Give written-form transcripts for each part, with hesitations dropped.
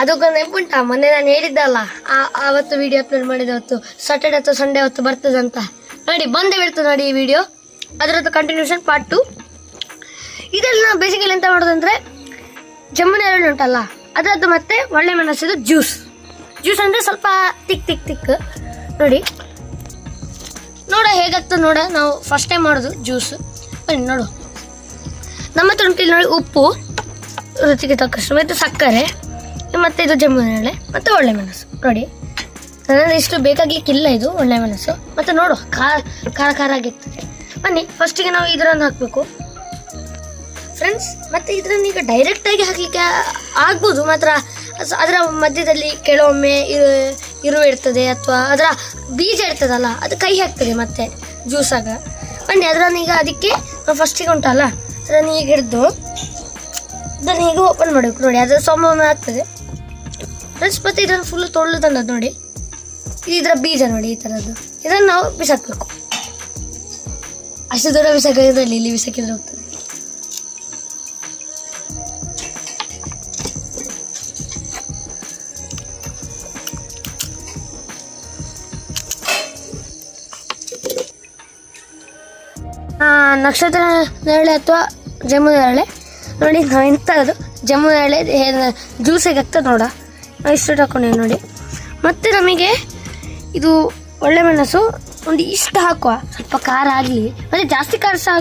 ಅದಕ್ಕೆ ನೆನಪುಂಟಾ ಮೊನ್ನೆ ನಾನು ಹೇಳಿದ್ದಲ್ಲ ಅವತ್ತು ವಿಡಿಯೋ ಅಪ್ಲೋಡ್ ಮಾಡಿದ ಹೊತ್ತು ಸಾಟರ್ಡೆ ಅಥವಾ ಸಂಡೇ ಹೊತ್ತು ಬರ್ತದಂತ. ನೋಡಿ ಬಂದೇ ಬಿಡ್ತದೆ ನೋಡಿ ಈ ವಿಡಿಯೋ. ಅದರದ್ದು ಕಂಟಿನ್ಯೂಷನ್ ಪಾರ್ಟ್ 2. ಇದರಲ್ಲಿ ನಾವು ಬೇಸಿಕಲಿ ಎಂತ ಮಾಡೋದಂದ್ರೆ ಜಮ್ಮುನ ಎಳ್ಳು ಉಂಟಲ್ಲ ಅದರದ್ದು ಮತ್ತೆ ಒಳ್ಳೆ ಮೆಣಸಿದು ಜ್ಯೂಸ್ ಅಂದರೆ ಸ್ವಲ್ಪ ತಿಕ್ ನೋಡಿ ಹೇಗಾಗ್ತದೆ ನೋಡ. ನಾವು ಫಸ್ಟ್ ಟೈಮ್ ಮಾಡೋದು ಜ್ಯೂಸ್. ಬನ್ನಿ ನೋಡು. ನಮ್ಮ ಹತ್ರ ಉಂಟಿಲ್ಲಿ ನೋಡಿ ಉಪ್ಪು, ರುಚಿಗೆ ತಕ್ಕಷ್ಟು, ಮತ್ತು ಸಕ್ಕರೆ, ಮತ್ತು ಇದು ಜಮ್ಮುನ ಎಳೆ ಮತ್ತು ಒಳ್ಳೆ ಮೆಣಸು. ನೋಡಿ ನನಗೆ ಇಷ್ಟು ಬೇಕಾಗ್ಲಿಕ್ಕಿಲ್ಲ ಇದು ಒಳ್ಳೆ ಮೆಣಸು. ಮತ್ತು ನೋಡು ಖಾರ ಆಗಿರ್ತದೆ. ಬನ್ನಿ ಫಸ್ಟಿಗೆ ನಾವು ಇದರನ್ನು ಹಾಕಬೇಕು ಫ್ರೆಂಡ್ಸ್. ಮತ್ತು ಇದನ್ನು ಈಗ ಡೈರೆಕ್ಟಾಗಿ ಹಾಕಲಿಕ್ಕೆ ಆಗ್ಬೋದು, ಮಾತ್ರ ಅದರ ಮಧ್ಯದಲ್ಲಿ ಕೆಲವೊಮ್ಮೆ ಇರುವೆ ಇರ್ತದೆ ಅಥವಾ ಅದರ ಬೀಜ ಇರ್ತದಲ್ಲ ಅದು ಕೈ ಹಾಕ್ತದೆ ಮತ್ತೆ ಜ್ಯೂಸಾಗ. ಬನ್ನಿ ಅದನ್ನು ಈಗ ಅದಕ್ಕೆ ಫಸ್ಟಿಗೆ ಉಂಟಲ್ಲ ಅದನ್ನು ಈಗ ಹಿಡಿದು ಅದನ್ನು ಈಗ ಓಪನ್ ಮಾಡಬೇಕು. ನೋಡಿ ಅದರ ಸೊಮ್ಮೊಮ್ಮೆ ಆಗ್ತದೆ ಫ್ರೆಂಡ್ಸ್. ಮತ್ತು ಇದನ್ನು ಫುಲ್ಲು ತೊಳ್ಳು ತಂದದ್ದು ನೋಡಿ, ಇದರ ಬೀಜ ನೋಡಿ ಈ ಥರದ್ದು. ಇದನ್ನು ನಾವು ಬಿಸಾಕಬೇಕು. ಅಷ್ಟು ದೂರ ಬಿಸಾಕಿದ್ರಲ್ಲಿ ಇಲ್ಲಿ ಬಿಸಾಕಿದ್ರೆ ಹೋಗ್ತದೆ. ನಕ್ಷತ್ರ ನೇರಳೆ ಅಥವಾ ಜಮ್ಮುನ ನೇರಳೆ ನೋಡಿ. ನಾವು ಎಂಥದ್ದು ಜಮ್ಮುನ ನೇರಳೆ ಜ್ಯೂಸಿಗೆ ಆಗ್ತದೆ ನೋಡ. ನಾವು ಇಷ್ಟು ಹಾಕೊಂಡೆ ನೋಡಿ. ಮತ್ತು ನಮಗೆ ಇದು ಒಳ್ಳೆ ಮೆಣಸು ಒಂದು ಇಷ್ಟು ಹಾಕುವ, ಸ್ವಲ್ಪ ಖಾರ ಆಗಲಿ, ಮತ್ತು ಜಾಸ್ತಿ ಖಾರ ಸಹ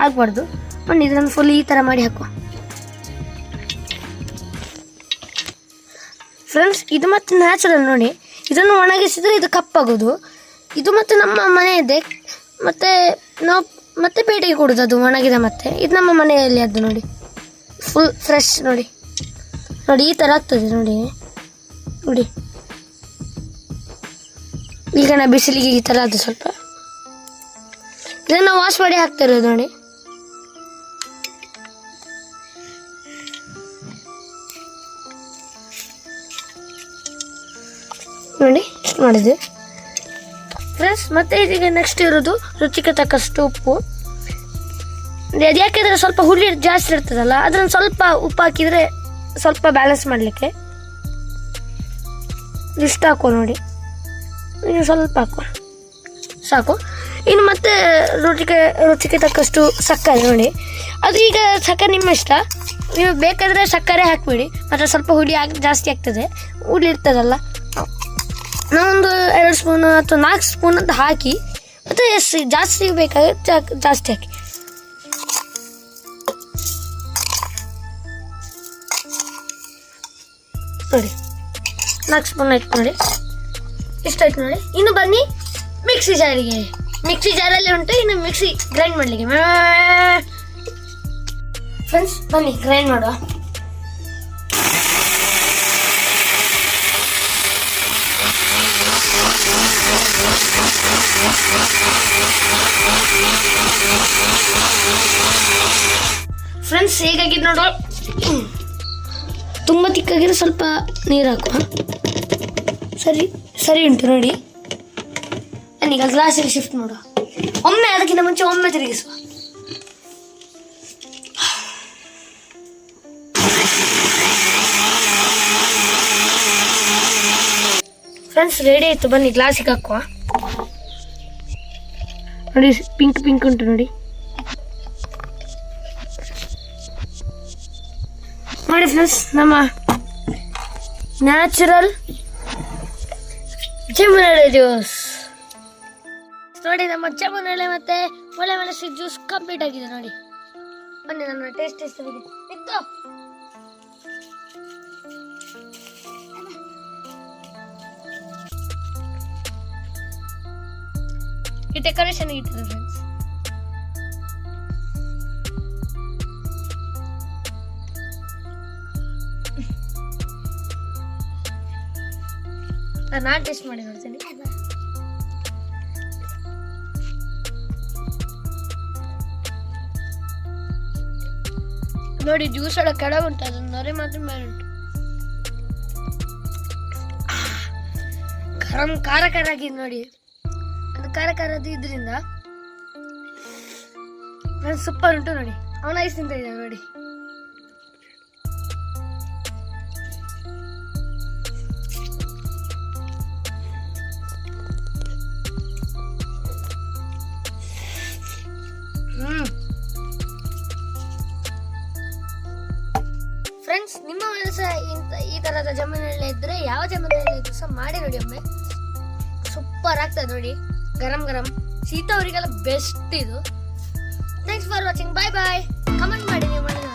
ಆಗಬಾರ್ದು. ಬನ್ನಿ ಇದನ್ನು ಫುಲ್ ಈ ಥರ ಮಾಡಿ ಹಾಕುವ ಫ್ರೆಂಡ್ಸ್. ಇದು ಮತ್ತು ನ್ಯಾಚುರಲ್ ನೋಡಿ. ಇದನ್ನು ಒಣಗಿಸಿದರೆ ಇದು ಕಪ್ಪಾಗೋದು. ಇದು ಮತ್ತು ನಮ್ಮ ಮನೆ ಇದೆ, ಮತ್ತು ನಾವು ಮತ್ತೆ ಪೇಟೆಗೆ ಕೊಡೋದು ಅದು ಒಣಗಿದೆ. ಮತ್ತೆ ಇದು ನಮ್ಮ ಮನೆಯಲ್ಲಿ ಅದು ನೋಡಿ ಫುಲ್ ಫ್ರೆಶ್ ನೋಡಿ. ಈ ಥರ ಆಗ್ತದೆ ನೋಡಿ. ಈಗ ನಾ ಬಿಸಿಲಿಗೆ ಈ ಥರ ಅದು ಸ್ವಲ್ಪ ಇದನ್ನು ವಾಶ್ ಮಾಡಿ ಹಾಕ್ತಾ ಇರೋದು ನೋಡಿ. ಇಷ್ಟು ಮಾಡಿದ್ವಿ ಫ್ರೆಂಡ್ಸ್. ಮತ್ತೆ ಇದೀಗ ನೆಕ್ಸ್ಟ್ ಇರೋದು ರುಚಿಗೆ ತಕ್ಕಷ್ಟು ಉಪ್ಪು. ಅದು ಯಾಕೆಂದರೆ ಸ್ವಲ್ಪ ಹುಳಿ ಜಾಸ್ತಿ ಇರ್ತದಲ್ಲ, ಅದನ್ನು ಸ್ವಲ್ಪ ಉಪ್ಪು ಹಾಕಿದರೆ ಸ್ವಲ್ಪ ಬ್ಯಾಲೆನ್ಸ್ ಮಾಡಲಿಕ್ಕೆ ಇಷ್ಟು ಹಾಕುವ ನೋಡಿ. ಇನ್ನು ಸ್ವಲ್ಪ ಹಾಕುವ ಸಾಕು. ಇನ್ನು ಮತ್ತೆ ರುಚಿಗೆ ತಕ್ಕಷ್ಟು ಸಕ್ಕರೆ ನೋಡಿ. ಅದು ಈಗ ಸಕ್ಕರೆ ನಿಮ್ಮ ಇಷ್ಟ, ನೀವು ಬೇಕಾದರೆ ಸಕ್ಕರೆ ಹಾಕಿಬಿಡಿ. ಮತ್ತು ಸ್ವಲ್ಪ ಹುಳಿ ಜಾಸ್ತಿ ಆಗ್ತದೆ, ಹುಳಿ ಇರ್ತದಲ್ಲ. ನಾವೊಂದು 2 ಸ್ಪೂನ್ ಅಥವಾ 4 ಸ್ಪೂನ್ ಅಂತ ಹಾಕಿ, ಮತ್ತು ಎಷ್ಟು ಜಾಸ್ತಿ ಬೇಕಾಗುತ್ತೆ ಜಾಸ್ತಿ ಹಾಕಿ. ನೋಡಿ 4 ಸ್ಪೂನ್ ಆಯ್ತು ನೋಡಿ. ಇಷ್ಟಾಯ್ತು ನೋಡಿ. ಇನ್ನು ಬನ್ನಿ ಮಿಕ್ಸಿ ಜಾರಿಗೆ. ಮಿಕ್ಸಿ ಜಾರಲ್ಲಿ ಉಂಟು, ಇನ್ನು ಮಿಕ್ಸಿ ಗ್ರೈಂಡ್ ಮಾಡಲಿಕ್ಕೆ ಫ್ರೆಂಡ್ಸ್. ಬನ್ನಿ ಗ್ರೈಂಡ್ ಮಾಡುವ. ಫ್ರೆಂಡ್ಸ್ ಹೇಗಾಗಿದೆ ನೋಡುವ. ತುಂಬ ತಿಕ್ಕಾಗಿರೋ ಸ್ವಲ್ಪ ನೀರು ಹಾಕುವ. ಸರಿ ಉಂಟು ನೋಡಿ. ನಾನೀಗ ಗ್ಲಾಸಿಗೆ ಶಿಫ್ಟ್ ಮಾಡುವ. ಒಮ್ಮೆ ಅದಕ್ಕಿಂತ ಮುಂಚೆ ಒಮ್ಮೆ ತಿರುಗಿಸುವ. ಫ್ರೆಂಡ್ಸ್ ರೆಡಿ ಆಯಿತು. ಬನ್ನಿ ಗ್ಲಾಸಿಗೆ ಹಾಕುವ. ನೋಡಿ ಪಿಂಕ್ ಉಂಟು ನೋಡಿ. ನೋಡಿ ಫ್ರೆಂಡ್ಸ್ ನಮ್ಮ ನ್ಯಾಚುರಲ್ ಜಮ್ಮುನ ಎಳೆ ಜ್ಯೂಸ್ ನೋಡಿ. ನಮ್ಮ ಜಮ್ಮುನ ಎಳೆ ಮತ್ತೆ ಒಳ್ಳೆ ಮೆಣಸು ಜ್ಯೂಸ್ ಕಂಪ್ಲೀಟ್ ಆಗಿದೆ ನೋಡಿ. ಬನ್ನಿ ನನ್ನ ಟೇಸ್ಟ್ ಇತ್ತು. ಈ ಡೆಕೋರೇಷನ್ ಇರ್ತದೆ ಫ್ರೆಂಡ್ಸ್. ನಾನು ಟೇಸ್ಟ್ ಮಾಡಿ ನೋಡ್ತೀನಿ. ನೋಡಿ ಜ್ಯೂಸ್ ಒಳಗೆ ಕೆಳಗೆ ಉಂಟು, ಅದನ್ನ ನೊರೆ ಮಾತ್ರ ಮೇಲೆ ಉಂಟು. ಖಾರ ಆಗಿದೆ ನೋಡಿ. ಅದು ಖಾರದ್ದು ಇದರಿಂದ ಸೂಪರ್ ಉಂಟು ನೋಡಿ. ಅವನ ಐಸ್ ತಿಂತ ಇದ್ದಾನೆ ನೋಡಿ. ಫ್ರೆಂಡ್ಸ್, ನಿಮ್ಮ ಮನೆ ಸಹ ಈ ತರದ ಜಾಮೂನ್ ಎಣ್ಣೆ ಇದ್ರೆ ಯಾವ ಜಾಮೂನ್ ಎಣ್ಣೆ ಇದ್ರು ಸಹ ಮಾಡಿ ನೋಡಿ ಒಮ್ಮೆ. ಸೂಪರ್ ಆಗ್ತದೆ ನೋಡಿ, ಗರಂ ಗರಂ. ಶೀತ ಅವರಿಗೆಲ್ಲ ಬೆಸ್ಟ್ ಇದು. Thanks for watching. Bye bye. Comment ಮಾಡಿ ನೀವು ಮಾಡಿದ